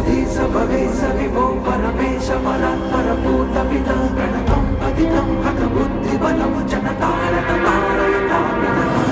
सुधी सबवे सविभो परमेश परात्पर भूतपिता प्रणतं पतितं हत बुद्धिबलं जनतारण तारयतामितम्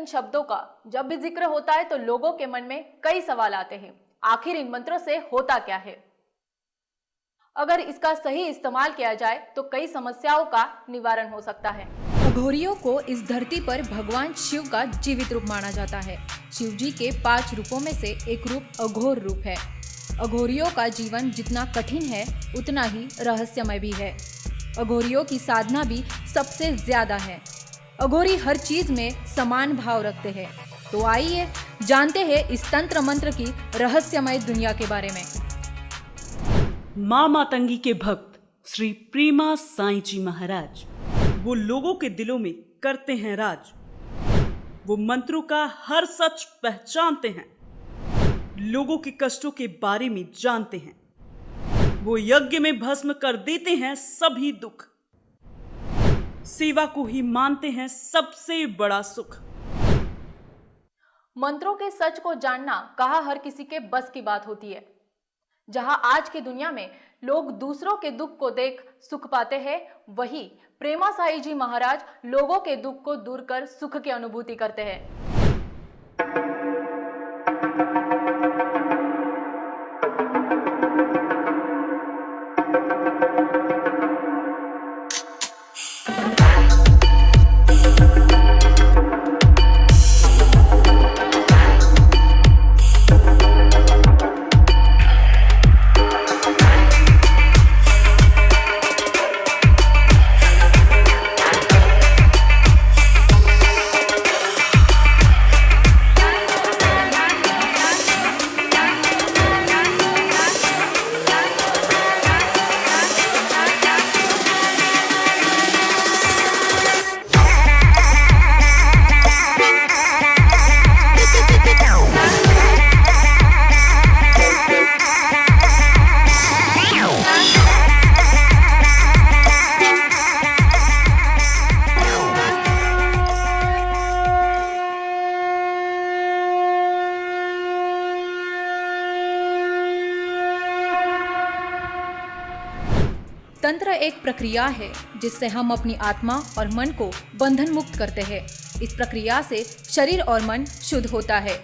शब्दों का जब भी जिक्र होता है तो लोगों के मन में कई सवाल आते हैं। आखिर इन मंत्रों से होता क्या है? अगर इसका सही इस्तेमाल किया जाए तो कई समस्याओं का निवारण हो सकता है। अघोरियों को इस धरती पर भगवान शिव का जीवित रूप माना जाता है। शिव जी के 5 रूपों में से एक रूप अघोर रूप है। अघोरियों का जीवन जितना कठिन है उतना ही रहस्यमय भी है। अघोरियों की साधना भी सबसे ज्यादा है। अघोरी हर चीज में समान भाव रखते हैं। तो आइए जानते हैं इस तंत्र मंत्र की रहस्यमय दुनिया के बारे में। माँ मातंगी के भक्त श्री प्रेमा साईं जी महाराज वो लोगों के दिलों में करते हैं राज। वो मंत्रों का हर सच पहचानते हैं, लोगों के कष्टों के बारे में जानते हैं। वो यज्ञ में भस्म कर देते हैं सभी दुख, सेवा को ही मानते हैं सबसे बड़ा सुख। मंत्रों के सच को जानना कहा हर किसी के बस की बात होती है। जहां आज की दुनिया में लोग दूसरों के दुख को देख सुख पाते हैं, वही प्रेमा साई जी महाराज लोगों के दुख को दूर कर सुख की अनुभूति करते हैं। तंत्र एक प्रक्रिया है जिससे हम अपनी आत्मा और मन को बंधन मुक्त करते हैं। इस प्रक्रिया से शरीर और मन शुद्ध होता है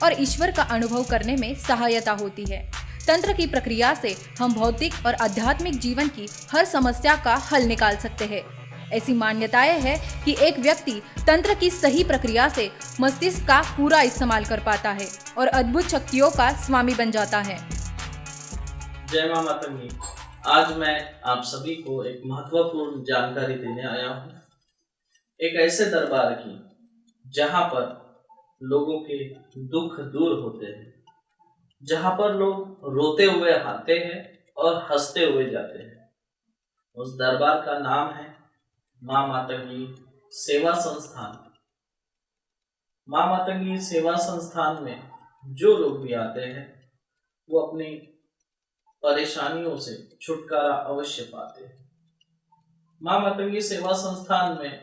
और ईश्वर का अनुभव करने में सहायता होती है। तंत्र की प्रक्रिया से हम भौतिक और आध्यात्मिक जीवन की हर समस्या का हल निकाल सकते हैं। ऐसी मान्यताएं है कि एक व्यक्ति तंत्र की सही प्रक्रिया से मस्तिष्क का पूरा इस्तेमाल कर पाता है और अद्भुत शक्तियों का स्वामी बन जाता है। जय मां मातंगी। आज मैं आप सभी को एक महत्वपूर्ण जानकारी देने आया हूँ। एक ऐसे दरबार की जहाँ पर लोगों के दुख दूर होते हैं, जहाँ पर लोग रोते हुए आते हैं और हंसते हुए जाते हैं। उस दरबार का नाम है माँ मातंगी सेवा संस्थान। माँ मातंगी सेवा संस्थान में जो लोग भी आते हैं वो अपनी परेशानियों से छुटकारा अवश्य पाते हैं। माँ मातंगी सेवा संस्थान में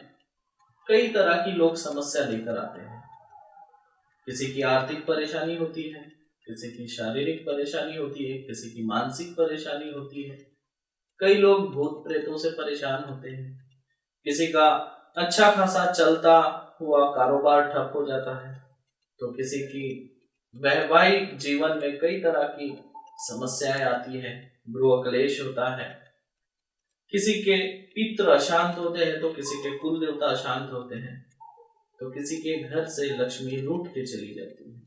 कई तरह की लोग समस्या लेकर आते हैं। किसी की आर्थिक परेशानी होती है, किसी की शारीरिक परेशानी होती है, किसी की मानसिक परेशानी होती है। कई लोग भूत प्रेतों से परेशान होते हैं। किसी का अच्छा खासा चलता हुआ कारोबार ठप हो जाता है, तो किसी की वैवाहिक जीवन में कई तरह की समस्याएं आती है, गृह क्लेश होता है। किसी के पितृ अशांत होते हैं तो किसी के कुल देवता अशांत होते हैं, तो किसी के घर से लक्ष्मी रूठ के चली जाती है।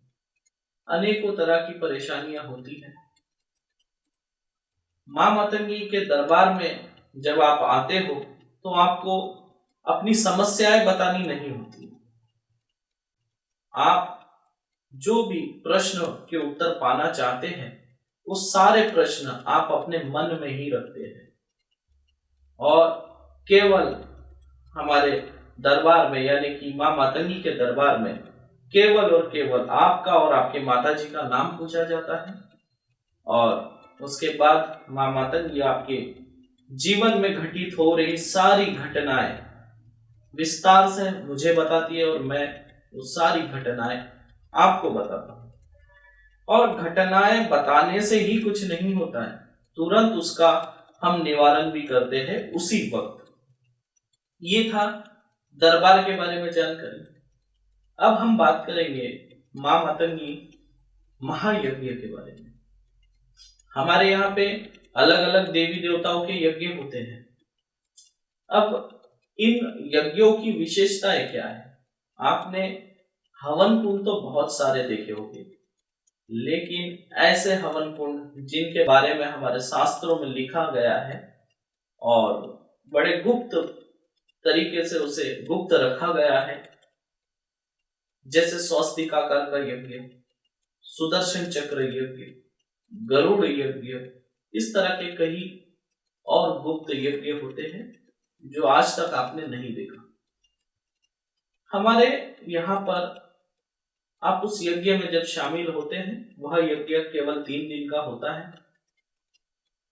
अनेकों तरह की परेशानियां होती हैं। माँ मातंगी के दरबार में जब आप आते हो तो आपको अपनी समस्याएं बतानी नहीं होती। आप जो भी प्रश्न के उत्तर पाना चाहते हैं वो सारे प्रश्न आप अपने मन में ही रखते हैं और केवल हमारे दरबार में यानी कि माँ मातंगी के दरबार में केवल और केवल आपका और आपके माताजी का नाम पूछा जाता है और उसके बाद माँ मातंगी आपके जीवन में घटित हो रही सारी घटनाएं विस्तार से मुझे बताती है और मैं वो सारी घटनाएं आपको बताता हूँ। और घटनाएं बताने से ही कुछ नहीं होता है, तुरंत उसका हम निवारण भी करते हैं उसी वक्त। ये था दरबार के बारे में जानकारी। अब हम बात करेंगे माँ मातंगी महायज्ञ के बारे में। हमारे यहाँ पे अलग अलग देवी देवताओं के यज्ञ होते हैं। अब इन यज्ञों की विशेषताएं क्या है? आपने हवन कुंड तो बहुत सारे देखे होंगे, लेकिन ऐसे हवन कुंड जिनके बारे में हमारे शास्त्रों में लिखा गया है और बड़े गुप्त तरीके से उसे गुप्त रखा गया है, जैसे स्वस्तिकाकार का यज्ञ, सुदर्शन चक्र यज्ञ, गरुड़ यज्ञ, इस तरह के कई और गुप्त यज्ञ होते हैं जो आज तक आपने नहीं देखा। हमारे यहाँ पर आप उस यज्ञ में जब शामिल होते हैं, वह यज्ञ केवल 3 दिन का होता है।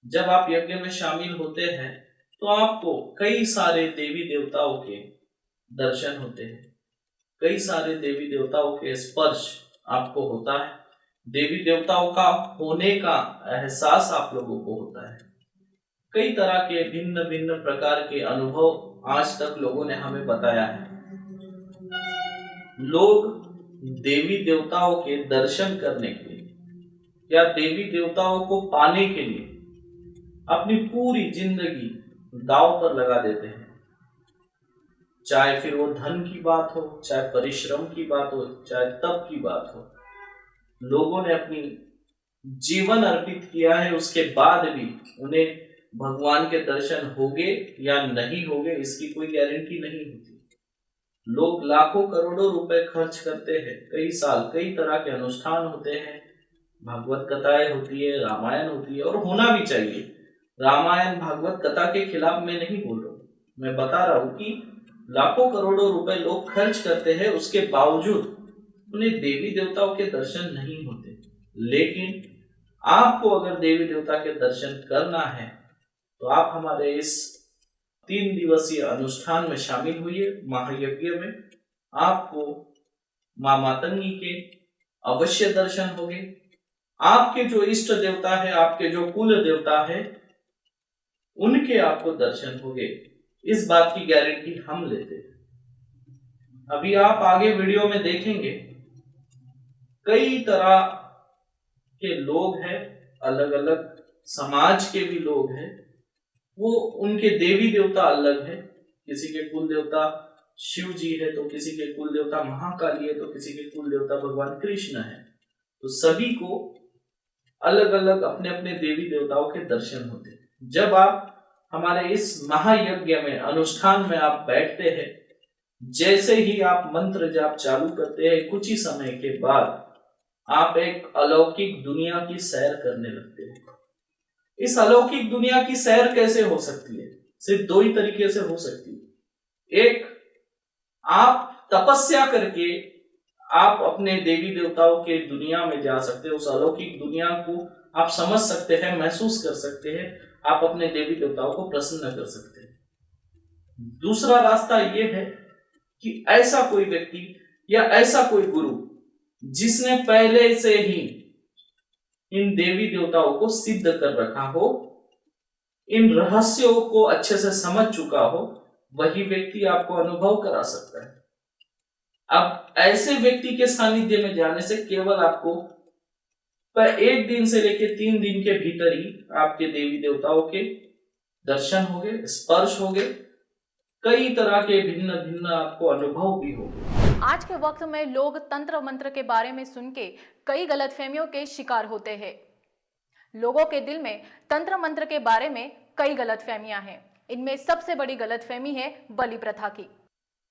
जब आप यज्ञ में शामिल होते हैं तो आपको कई सारे देवी देवताओं के दर्शन होते हैं, कई सारे देवी देवताओं के स्पर्श आपको होता है, देवी देवताओं का होने का एहसास आप लोगों को होता है। कई तरह के भिन्न भिन्न प्रकार के अनुभव आज तक लोगों ने हमें बताया है। लोग देवी देवताओं के दर्शन करने के लिए या देवी देवताओं को पाने के लिए अपनी पूरी जिंदगी दांव पर लगा देते हैं, चाहे फिर वो धन की बात हो, चाहे परिश्रम की बात हो, चाहे तप की बात हो। लोगों ने अपनी जीवन अर्पित किया है, उसके बाद भी उन्हें भगवान के दर्शन होंगे या नहीं होंगे इसकी कोई गारंटी नहीं होती। लोग लाखों करोड़ों रुपए खर्च करते हैं, कई साल कई तरह के अनुष्ठान होते हैं, भागवत कथाएं होती है, रामायण होती है, और होना भी चाहिए। रामायण भागवत कथा के खिलाफ मैं नहीं बोल रहा हूँ, मैं बता रहा हूँ कि लाखों करोड़ों रुपए लोग खर्च करते हैं, उसके बावजूद उन्हें देवी देवताओं के दर्शन नहीं होते। लेकिन आपको अगर देवी देवता के दर्शन करना है तो आप हमारे इस 3 दिवसीय अनुष्ठान में शामिल हुए महायज्ञ में। आपको माँ मातंगी के अवश्य दर्शन होंगे। आपके जो इष्ट देवता है, आपके जो कुल देवता है, उनके आपको दर्शन होंगे, इस बात की गारंटी हम लेते हैं। अभी आप आगे वीडियो में देखेंगे कई तरह के लोग हैं, अलग अलग समाज के भी लोग हैं, वो उनके देवी देवता अलग है। किसी के कुल देवता शिव जी है तो किसी के कुल देवता महाकाली है तो किसी के कुल देवता भगवान कृष्ण है। तो सभी को अलग अलग अपने अपने देवी देवताओं के दर्शन होते हैं। जब आप हमारे इस महायज्ञ में अनुष्ठान में आप बैठते हैं, जैसे ही आप मंत्र जाप चालू करते हैं, कुछ ही समय के बाद आप एक अलौकिक दुनिया की सैर करने लगते हैं। इस अलौकिक दुनिया की सैर कैसे हो सकती है? सिर्फ दो ही तरीके से हो सकती है। एक, आप तपस्या करके आप अपने देवी देवताओं के दुनिया में जा सकते हैं, उस अलौकिक दुनिया को आप समझ सकते हैं, महसूस कर सकते हैं, आप अपने देवी देवताओं को प्रसन्न कर सकते हैं। दूसरा रास्ता यह है कि ऐसा कोई व्यक्ति या ऐसा कोई गुरु जिसने पहले से ही इन देवी देवताओं को सिद्ध कर रखा हो, इन रहस्यों को अच्छे से समझ चुका हो, वही व्यक्ति आपको अनुभव करा सकता है। अब ऐसे व्यक्ति के सानिध्य में जाने से केवल आपको पर 1 दिन से लेकर 3 दिन के भीतर ही आपके देवी देवताओं के दर्शन होंगे, स्पर्श होंगे, कई तरह के भिन्न भिन्न आपको अनुभव भी होंगे। आज के वक्त में लोग तंत्र मंत्र के बारे में सुन के कई गलतफहमियों के शिकार होते हैं। लोगों के दिल में तंत्र मंत्र के बारे में कई गलतफहमियां हैं। इनमें सबसे बड़ी गलतफहमी है बलि प्रथा की।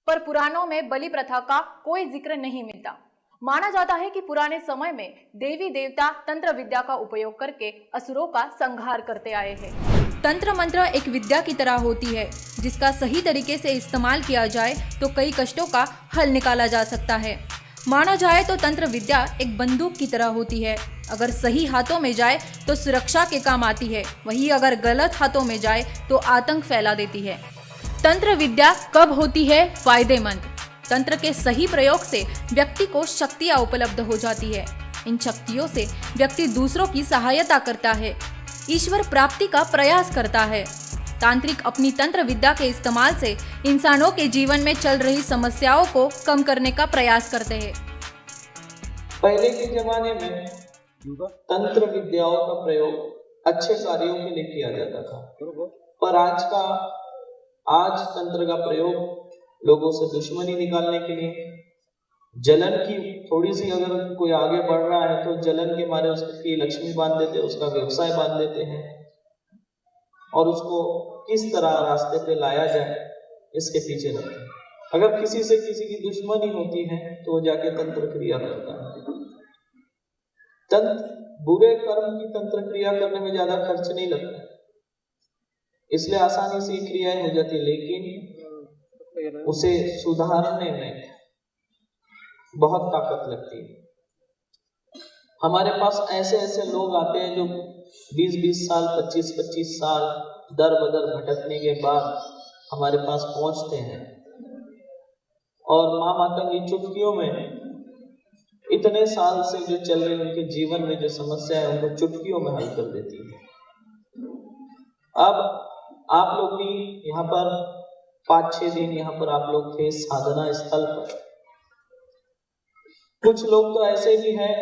पर पुराणों में बलि प्रथा का कोई जिक्र नहीं मिलता। माना जाता है कि पुराने समय में देवी देवता तंत्र विद्या का उपयोग करके असुरों का संहार करते आए हैं। तंत्र मंत्र एक विद्या की तरह होती है जिसका सही तरीके से इस्तेमाल किया जाए तो कई कष्टों का हल निकाला जा सकता है। माना जाए तो तंत्र विद्या एक बंदूक की तरह होती है। अगर सही हाथों में जाए तो सुरक्षा के काम आती है, वहीं अगर गलत हाथों में जाए तो आतंक फैला देती है। तंत्र विद्या कब होती है फायदेमंद? तंत्र के सही प्रयोग से व्यक्ति को शक्तियां उपलब्ध हो जाती है। इन शक्तियों से व्यक्ति दूसरों की सहायता करता है, ईश्वर प्राप्ति का प्रयास करता है। तांत्रिक अपनी तंत्र विद्या के इस्तेमाल से इंसानों के जीवन में चल रही समस्याओं को कम करने का प्रयास करते हैं। पहले के जमाने में तंत्र विद्याओं का प्रयोग अच्छे कार्यों के लिए किया जाता था, पर आज तंत्र का प्रयोग लोगों से दुश्मनी निकालने के लिए, जलन की थोड़ी सी अगर कोई आगे बढ़ रहा है तो जलन के मारे उसकी लक्ष्मी बांध देते हैं, उसका व्यवसाय बांध देते हैं और उसको किस तरह रास्ते पे लाया जाए इसके पीछे लगते हैं। अगर किसी से किसी की दुश्मनी होती है तो वो जाके तंत्र क्रिया करता है। बुरे कर्म की तंत्र क्रिया करने में ज्यादा खर्च नहीं लगता, इसलिए आसानी से क्रियाएं हो जाती है, लेकिन उसे सुधारने में बहुत ताकत लगती है। हमारे पास ऐसे ऐसे लोग आते हैं जो 20-20 साल 25-25 साल दर बदर भटकने के बाद हमारे पास पहुंचते हैं और माँ मातंगी चुटकियों में इतने साल से जो चल रही उनके जीवन में जो समस्या है उनको चुटकियों में हल कर देती है। अब आप लोग भी यहाँ पर 5-6 दिन यहाँ पर आप लोग थे साधना स्थल पर। कुछ लोग तो ऐसे भी हैं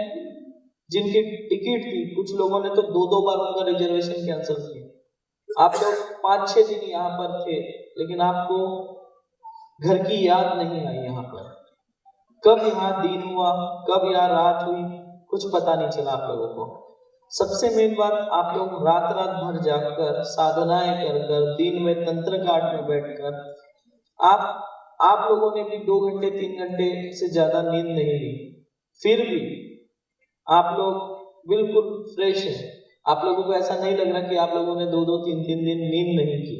जिनकी टिकट थी, कुछ लोगों ने तो 2-2 बार उनका रिजर्वेशन कैंसिल किया। आप लोग 5-6 दिन यहाँ पर थे, लेकिन आपको घर की याद नहीं आई। यहाँ पर कब यहाँ दिन हुआ, कब यहाँ रात हुई, कुछ पता नहीं चला आप लोगों को। सबसे मेन बात, आप लोग रात भर जाकर साधनाएं कर दिन में तंत्र घाट में बैठकर आप लोगों ने भी 2 घंटे 3 घंटे से ज्यादा नींद नहीं ली, फिर भी आप लोग बिल्कुल फ्रेश है। आप लोगों को ऐसा नहीं लग रहा कि आप लोगों ने 2-2 3-3 दिन नींद नहीं की।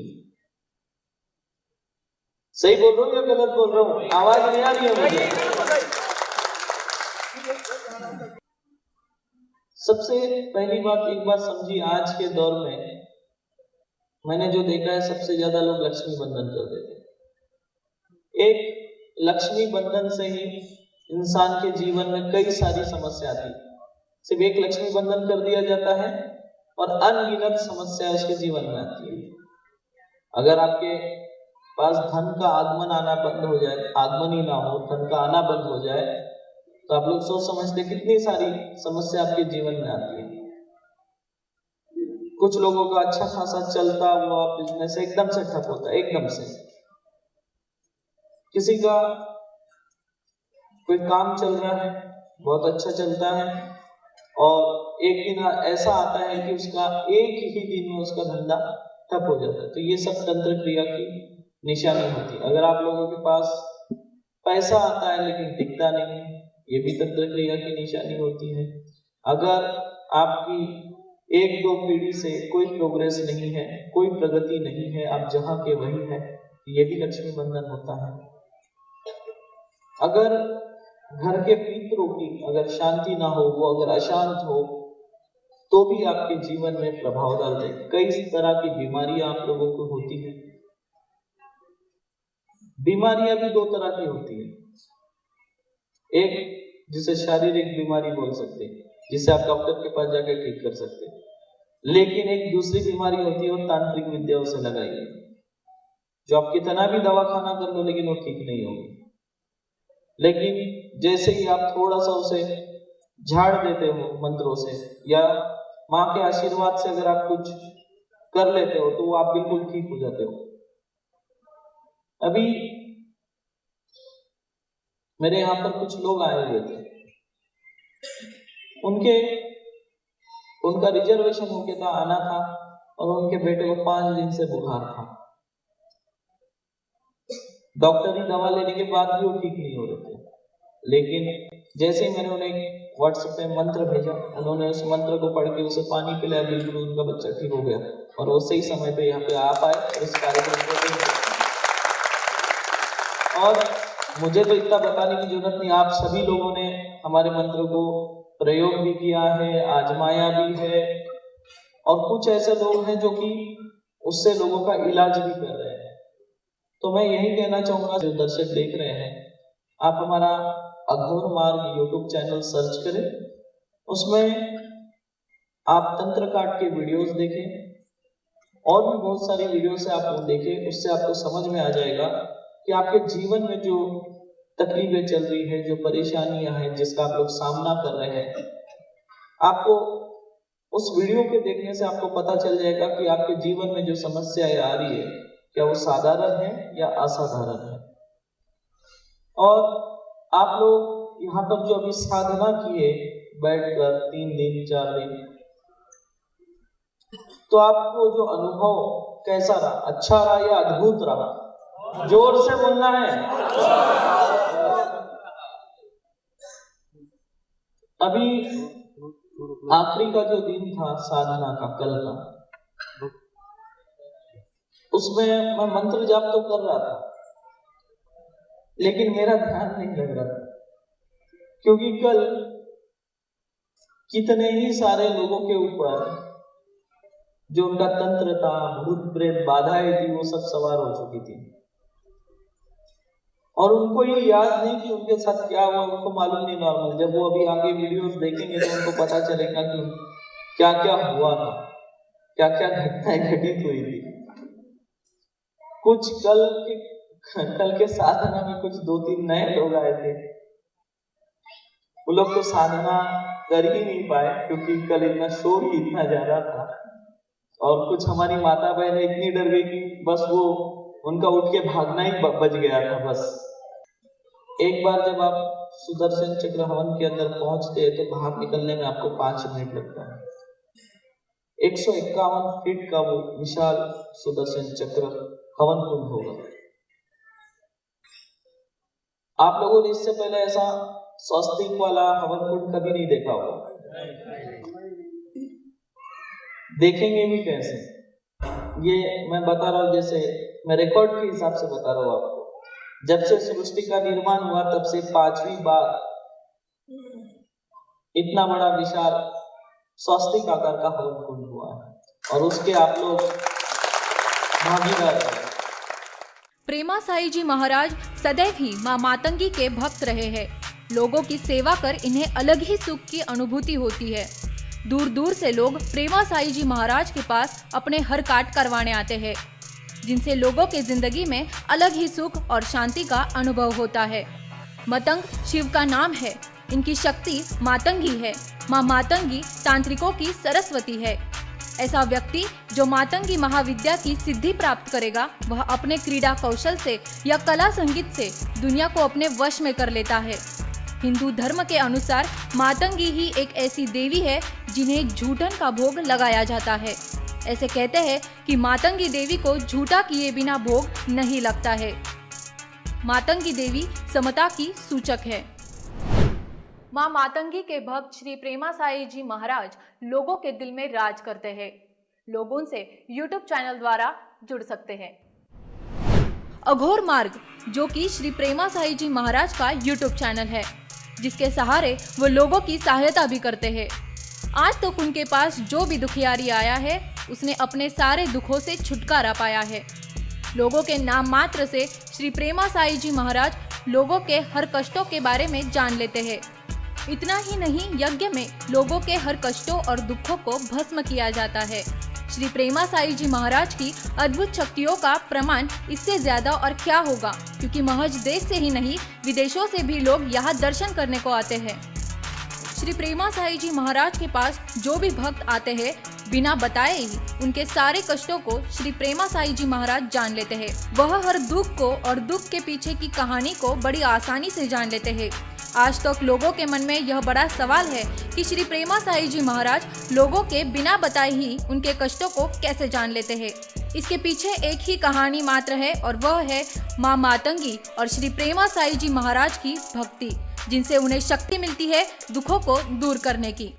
सही बोल रहा हूँ या गलत बोल रहा हूँ? आवाज नहीं आ रही है मुझे। सबसे पहली बात, एक बात समझिए, आज के दौर में मैंने जो देखा है सबसे ज्यादा लोग लक्ष्मी बंधन कर देते हैं। एक लक्ष्मी बंधन से ही इंसान के जीवन में कई सारी समस्या आती है। सिर्फ एक लक्ष्मी बंधन कर दिया जाता है और अनगिनत समस्या उसके जीवन में आती है। अगर आपके पास धन का आगमन आना बंद हो जाए, आगमन ही ना हो, धन का आना बंद हो जाए, तो आप लोग सोच समझते कितनी सारी समस्या आपके जीवन में आती है। कुछ लोगों का अच्छा खासा चलता हुआ बिजनेस एकदम से ठप होता है, एकदम से। किसी का कोई काम चल रहा है, बहुत अच्छा चलता है, और एक दिन ऐसा आता है कि उसका एक ही दिन में उसका धंधा ठप हो जाता है। तो ये सब तंत्र क्रिया की निशानी होती है। अगर आप लोगों के पास पैसा आता है लेकिन टिकता नहीं, ये भी तंत्र क्रिया की निशानी होती है। अगर आपकी 1-2 पीढ़ी से कोई प्रोग्रेस नहीं है, कोई प्रगति नहीं है, आप जहाँ के वही है, ये भी लक्ष्मी बंधन होता है। अगर घर के पितरों की अगर शांति ना हो, वो अगर अशांत हो, तो भी आपके जीवन में प्रभाव डाल दे। कई तरह की बीमारियां आप लोगों को होती है। बीमारियां भी 2 तरह की होती है, एक जिसे शारीरिक बीमारी बोल सकते हैं, जिसे आप डॉक्टर के पास जाकर ठीक कर सकते हैं, लेकिन एक दूसरी बीमारी होती है वो तांत्रिक विद्याओं से लगाई है, जो आप कितना भी दवा खाना कर लो लेकिन वो ठीक नहीं होगी। लेकिन जैसे ही आप थोड़ा सा उसे झाड़ देते हो मंत्रों से या माँ के आशीर्वाद से अगर आप कुछ कर लेते हो तो वो आप बिल्कुल ठीक हो जाते हो। अभी मेरे यहाँ पर कुछ लोग आए हुए थे, उनका रिजर्वेशन हो गया था, आना था, और उनके बेटे को 5 दिन से बुखार था। डॉक्टरी दवा लेने के बाद भी वो ठीक नहीं हो रहे थे, लेकिन जैसे ही मैंने उन्हें व्हाट्सएप पे मंत्र भेजा, उन्होंने उस मंत्र को पढ़ के उसे पानी पिलाया, बिल्कुल उनका बच्चा ठीक हो गया और वो सही समय पे यहाँ पे आ पाए और इस कार्यक्रम को। और मुझे तो इतना बताने की जरूरत नहीं, आप सभी लोगों ने हमारे मंत्र को प्रयोग भी किया है, आजमाया भी है, और कुछ ऐसे लोग हैं जो कि उससे लोगों का इलाज भी कर रहे हैं। तो मैं यही कहना चाहूंगा, जो दर्शक देख रहे हैं, आप हमारा अघोर मार्ग यूट्यूब चैनल सर्च करें, उसमें आप तंत्र काट के वीडियोस देखें और भी बहुत सारी वीडियोस आप वो देखें, उससे आपको समझ में आ जाएगा कि आपके जीवन में जो तकलीफें चल रही है, जो परेशानियां हैं, जिसका आप लोग सामना कर रहे हैं, आपको उस वीडियो के देखने से आपको पता चल जाएगा कि आपके जीवन में जो समस्याएं आ रही है, क्या वो साधारण है या असाधारण है। और आप लोग यहाँ पर जो अभी साधना किए बैठकर 3 दिन 4 दिन, तो आपको जो अनुभव कैसा रहा, अच्छा रहा या अद्भुत रहा? जोर से बोलना है। अभी आखिरी का जो दिन था साधना का, कल का, उसमें मैं मंत्र जाप तो कर रहा था, लेकिन मेरा ध्यान नहीं लग रहा था, क्योंकि कल कितने ही सारे लोगों के ऊपर जो उनका तंत्र था, भूत प्रेत बाधाएं थी, वो सब सवार हो चुकी थी, और उनको ये याद नहीं कि उनके साथ क्या हुआ, उनको मालूम नहीं नॉर्मल। जब वो अभी आगे वीडियोस देखेंगे तो उनको पता चलेगा कि क्या क्या हुआ था, क्या क्या घटनाएं घटित हुई थी। कुछ कल के साधना में कुछ 2-3 नए लोग आए थे, वो लोग तो साधना कर ही नहीं पाए क्योंकि कल इतना शोर ही इतना ज्यादा था, और कुछ हमारी माता बहनें इतनी डर गई कि बस वो उनका उठ के भागना ही बच गया था। बस एक बार जब आप सुदर्शन चक्र हवन के अंदर पहुंचते हैं तो बाहर निकलने में आपको 5 मिनट लगता है। 151 फीट का वो विशाल सुदर्शन चक्र हवन कुंड होगा। आप लोगों ने इससे पहले ऐसा स्वस्तिक वाला हवन कुंड कभी नहीं देखा होगा, देखेंगे भी कैसे? ये मैं बता रहा हूँ, जैसे मैं रिकॉर्ड के हिसाब से बता रहा हूँ आपको। जब से सृष्टि का निर्माण हुआ तब से 5वीं बार इतना बड़ा विशाल स्वस्तिक आकार का हवन कुंड हुआ है, और उसके आप लोग भागीदार हैं। प्रेमा साई जी महाराज सदैव ही मां मातंगी के भक्त रहे हैं। लोगों की सेवा कर इन्हें अलग ही सुख की अनुभूति होती है। दूर दूर से लोग प्रेमा साई जी महाराज के पास अपने हर काट करवाने आते हैं, जिनसे लोगों के जिंदगी में अलग ही सुख और शांति का अनुभव होता है। मतंग शिव का नाम है, इनकी शक्ति मातंगी है। मां मातंगी तांत्रिकों की सरस्वती है। ऐसा व्यक्ति जो मातंगी महाविद्या की सिद्धि प्राप्त करेगा, वह अपने क्रीड़ा कौशल से या कला संगीत से दुनिया को अपने वश में कर लेता है। हिंदू धर्म के अनुसार मातंगी ही एक ऐसी देवी है जिन्हें झूठन का भोग लगाया जाता है। ऐसे कहते हैं कि मातंगी देवी को झूठा किए बिना भोग नहीं लगता है। मातंगी देवी समता की सूचक है। मां मातंगी के भक्त श्री प्रेमा साई जी महाराज लोगों के दिल में राज करते हैं। लोग उनसे YouTube चैनल द्वारा जुड़ सकते हैं। अघोर मार्ग, जो कि श्री प्रेमा साई जी महाराज का YouTube चैनल है, जिसके सहारे वो लोगों की सहायता भी करते हैं। आज तक उनके पास जो भी दुखियारी आया है, उसने अपने सारे दुखों से छुटकारा पाया है। लोगों के नाम मात्र से श्री प्रेमा साई जी महाराज लोगों के हर कष्टों के बारे में जान लेते हैं। इतना ही नहीं, यज्ञ में लोगों के हर कष्टों और दुखों को भस्म किया जाता है। श्री प्रेमा साई जी महाराज की अद्भुत शक्तियों का प्रमाण इससे ज्यादा और क्या होगा, क्योंकि महज देश से ही नहीं, विदेशों से भी लोग यहाँ दर्शन करने को आते हैं। श्री प्रेमा साई जी महाराज के पास जो भी भक्त आते हैं, बिना बताए ही उनके सारे कष्टों को श्री प्रेमा साई जी महाराज जान लेते हैं। वह हर दुख को और दुख के पीछे की कहानी को बड़ी आसानी से जान लेते हैं। आज तक लोगों के मन में यह बड़ा सवाल है कि श्री प्रेमा साई जी महाराज लोगों के बिना बताए ही उनके कष्टों को कैसे जान लेते हैं। इसके पीछे एक ही कहानी मात्र है, और वह है मां मातंगी और श्री प्रेमा साई जी महाराज की भक्ति, जिनसे उन्हें शक्ति मिलती है दुखों को दूर करने की।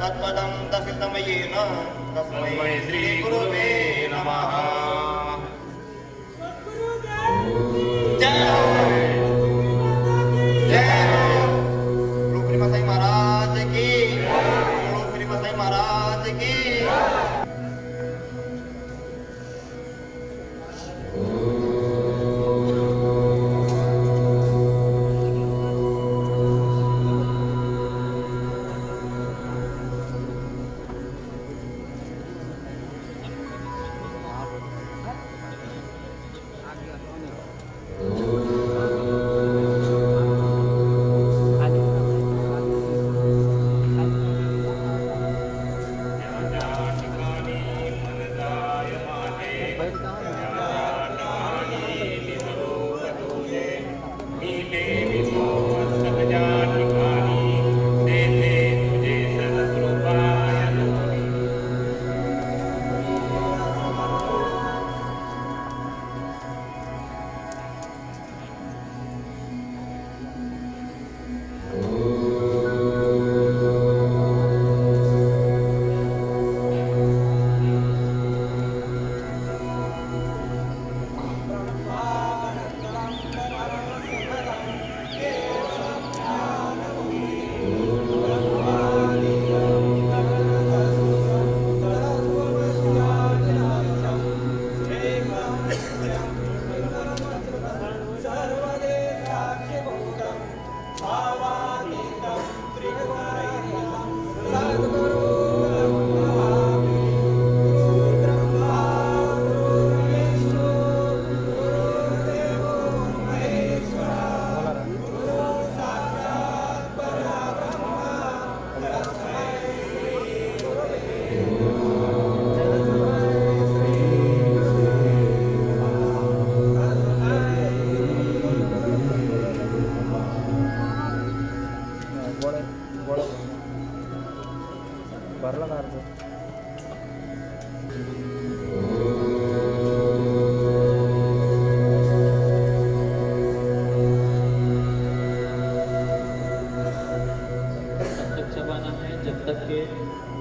तत्पदं दर्शितमयेन तस्मै श्री गुरुवे नमः। जय गुरु प्रेमा साई महाराज की, गुरु प्रेमा साई महाराज की।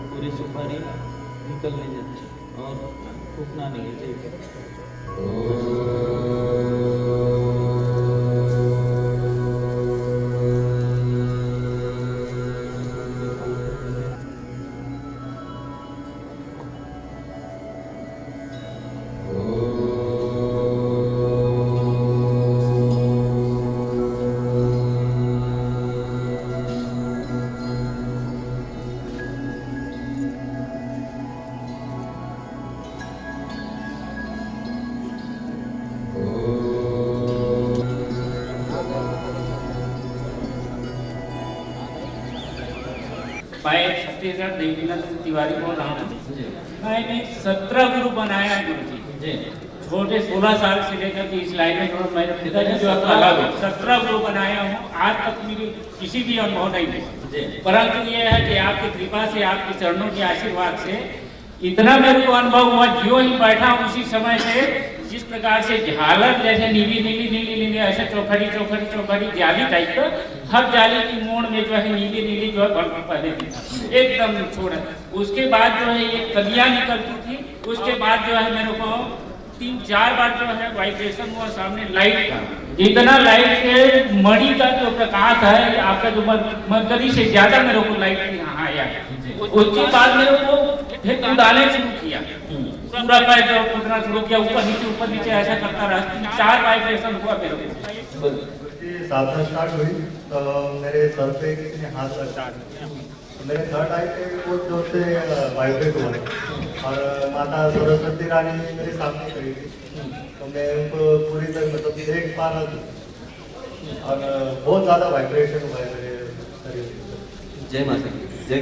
पूरी सुपारी निकल नहीं जाती और फूकना नहीं है चाहिए। मैं छत्तीसगढ़ देवीनाथ तिवारी बोल रहा हूँ। मैंने 17 गुरु बनाया है गुरु जी। छोटे 16 साल से लेकर के इस लाइन में और मेरे पिताजी जो अलग 17 ग्रुप बनाया हूँ, आज तक मेरी किसी भी अनुभव नहीं है। परंतु ये है कि आपकी कृपा से, आपके चरणों के आशीर्वाद से इतना मेरे को अनुभव हुआ, जो ही बैठा उसी समय से जिस प्रकार से झालर जैसे नीली नीली नीली नीली ऐसे चौखड़ी चौखड़ी चौखड़ी जाली टाइप का, हर जाली की मोड़ में जो है नीली नीली जो है बल्ब पहले थी एकदम छोड़। उसके बाद जो है ये कलियां निकलती थी, उसके बाद जो है मेरे को 3-4 बार जो है वाइब्रेशन हुआ सामने लाइट का, इतना लाइट के मणि का जो प्रकाश है आपका जो मरकरी से ज्यादा मेरे को लाइट यहाँ आया। उसके बाद मेरे को फिर उड़ाने शुरू किया, पूरा पैर जो कूदना शुरू किया, ऊपर नीचे ऐसा करता रहा। 3-4 वाइब्रेशन हुआ मेरे को। साधना स्टार्ट हुई तो मेरे सर पे किसी ने हाथ रखा, मेरे थर्ड आई पे बहुत जोर से वाइब्रेट हुआ और माता सरस्वती रानी मेरे सामने खड़ी थी, तो मैं उनको पूरी तरह मतलब देख पा रहा था और बहुत ज़्यादा वाइब्रेशन हुआ है मेरे शरीर। जय माता की जय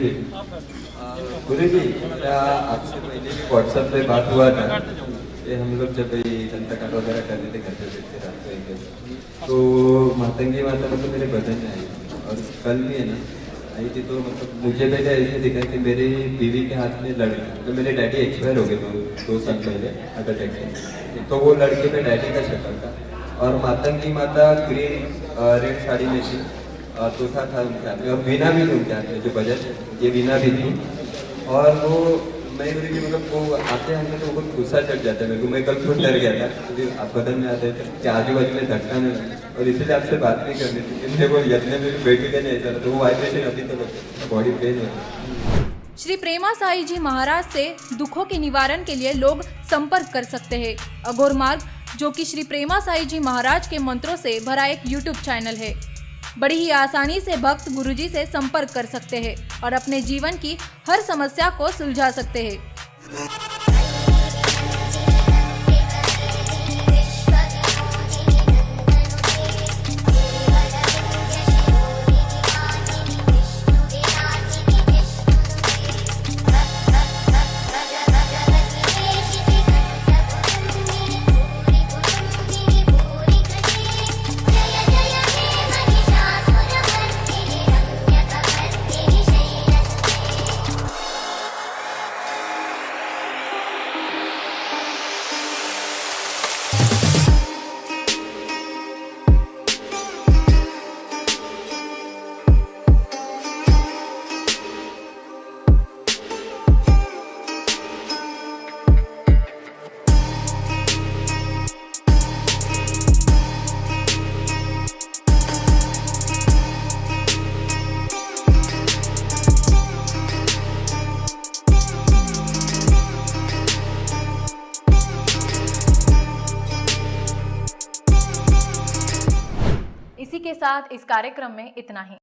गुरु जी। मेरा आपसे पहले भी व्हाट्सएप पे बात हुआ था, ये हम लोग जब दंतकांड वगैरह कर रहे थे घर पे बैठते रात तो मातंगी माता मतलब मेरे बदन में आई और कल भी है ना आई थी, तो मतलब मुझे पहले ऐसे दिखा कि मेरी बीवी के हाथ में लड़की, तो मेरे डैडी एक्सपायर हो गए 2 साल पहले हार्ट अटैक से, तो वो लड़के पे डैडी का शक्ल था और मातंगी माता ग्रीन रेड साड़ी में थी, तोता था उनके हाथ में और वीणा भी थी उनके हाथ में, जो बजट ये वीणा भी थी। और वो मैं मतलब वो आते हैं तो वो गुस्सा चढ़ जाता है मेरे को, मैं कल खुद डर गया था क्योंकि आप बदन में आते थे कि आजू बाजू में धक्का नहीं लगा, और इसीलिए आपसे बात नहीं करनी थी, इसलिए वो यत्न में बैठ के नहीं था, तो वो वाइब्रेशन अभी तक बॉडी पेन है। श्री प्रेमा साई जी महाराज से दुखों के निवारण के लिए लोग संपर्क कर सकते हैं। अघोर मार्ग, जो कि श्री प्रेमा साई जी महाराज के मंत्रों से भरा एक यूट्यूब चैनल है। बड़ी ही आसानी से भक्त गुरुजी से संपर्क कर सकते हैं और अपने जीवन की हर समस्या को सुलझा सकते हैं। इसी के साथ इस कार्यक्रम में इतना ही।